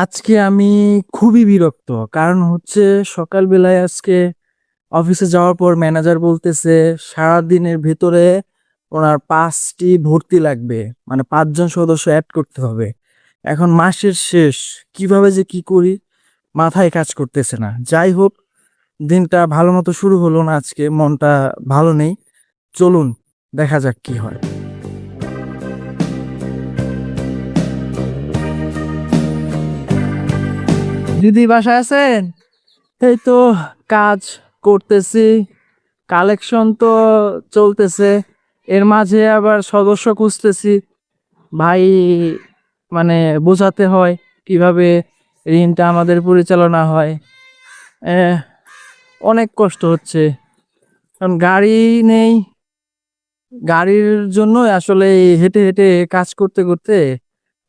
আজকে আমি খুবই বিরক্ত। কারণ হচ্ছে সকালবেলায় আজকে অফিসে যাওয়ার পর ম্যানেজার বলতেছে সারাদিনের ভেতরে ওনার ৫ টি ভর্তি লাগবে। মানে ৫ জন সদস্য এড করতে হবে। এখন মাসের শেষ, কিভাবে যে কি করি মাথায় কাজ করতেছে না। যাই হোক, দিনটা ভালো মতো শুরু হলো না আজকে, মনটা ভালো নেই। চলুন দেখা যাক কি হয়। দিদি বাসায় আছেন? এই তো কাজ করতেছি, কালেকশন তো চলতেছে, এর মাঝে আবার সদস্য খুঁজতেছি। ভাই, মানে বোঝাতে হয় কিভাবে ঋণটা আমাদের পরিচালনা হয়। আহ, অনেক কষ্ট হচ্ছে, কারণ গাড়ি নেই। গাড়ির জন্য আসলে এই হেঁটে হেঁটে কাজ করতে করতে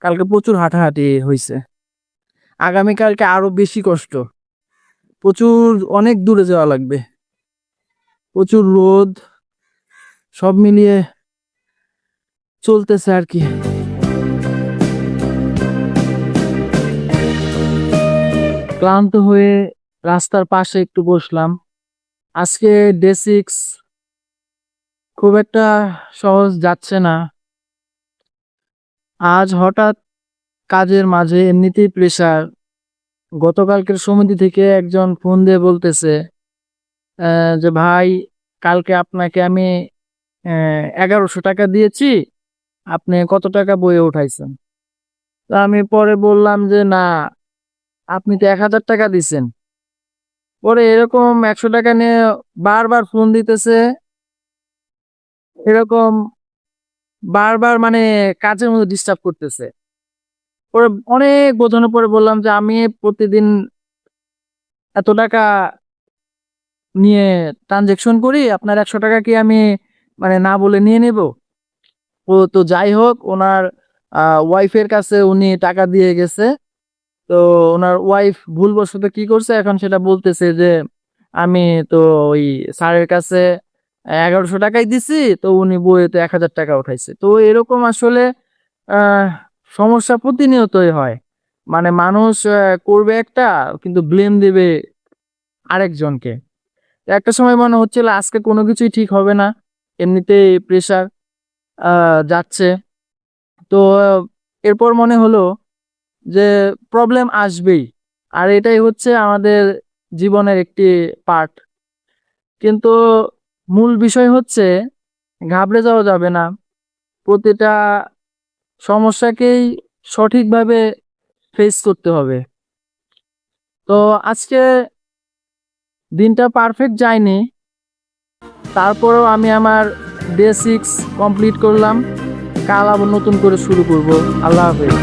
কালকে প্রচুর হাঁটাহাঁটি হয়েছে। আগামীকালকে আরো বেশি কষ্ট, প্রচুর অনেক দূরে যাওয়া লাগবে, প্রচুর রোদ, সব মিলিয়ে চলতেছে আর কি। ক্লান্ত হয়ে রাস্তার পাশে একটু বসলাম। আজকে ডে 6, খুব একটা সহজ যাচ্ছে না। আজ হঠাৎ কাজের মাঝে এমনিতেই প্রেসার। গতকালকের সমিতি থেকে একজন ফোন দিয়ে বলতেছে যে ভাই, কালকে আপনাকে আমি ১১০০ টাকা দিয়েছি, আপনি কত টাকা বইয়ে উঠাইছেন? তা আমি পরে বললাম যে না, আপনি তো ১০০০ টাকা দিছেন। পরে এরকম ১০০ টাকা নিয়ে বারবার ফোন দিতেছে, এরকম বারবার, মানে কাজের মধ্যে ডিস্টার্ব করতেছে। পরে অনেক বোঝানোর পরে বললাম যে আমি প্রতিদিন এত টাকা নিয়ে ট্রানজেকশন করি, আপনার ১০০ টাকা কি আমি মানে না বলে নিয়ে নেব? ও তো যাই হোক, ওনার ওয়াইফের কাছে উনি টাকা দিয়ে গেছে। তো ওনার ওয়াইফ ভুলবশত কি করছে এখন সেটা বলতেছে যে আমি তো ওই স্যারের কাছে ১১০০ টাকাই দিছি, তো উনি বইয়ে তো ১০০০ টাকা উঠাইছে। তো এরকম আসলে আহ সমস্যা প্রতিনিয়তই হয়। মানে মানুষ করবে একটা, কিন্তু ব্লেম দিবে আরেকজনকে। তো একটা সময় মনে হচ্ছিল আজকে কোনো কিছুই ঠিক হবে না, এমনিতেই প্রেশার যাচ্ছে। তো এরপর মনে হলো যে প্রবলেম আসবেই, আর এটাই হচ্ছে আমাদের জীবনের একটি পার্ট। কিন্তু মূল বিষয় হচ্ছে ঘাবড়ে যাওয়া যাবে না, প্রতিটা সমস্যাকেই সঠিকভাবে ফেস করতে হবে। তো আজকে দিনটা পারফেক্ট যায়নি, তারপরেও আমি আমার ডে 6 কমপ্লিট করলাম। কাল আবার নতুন করে শুরু করব। আল্লাহ হাফেজ।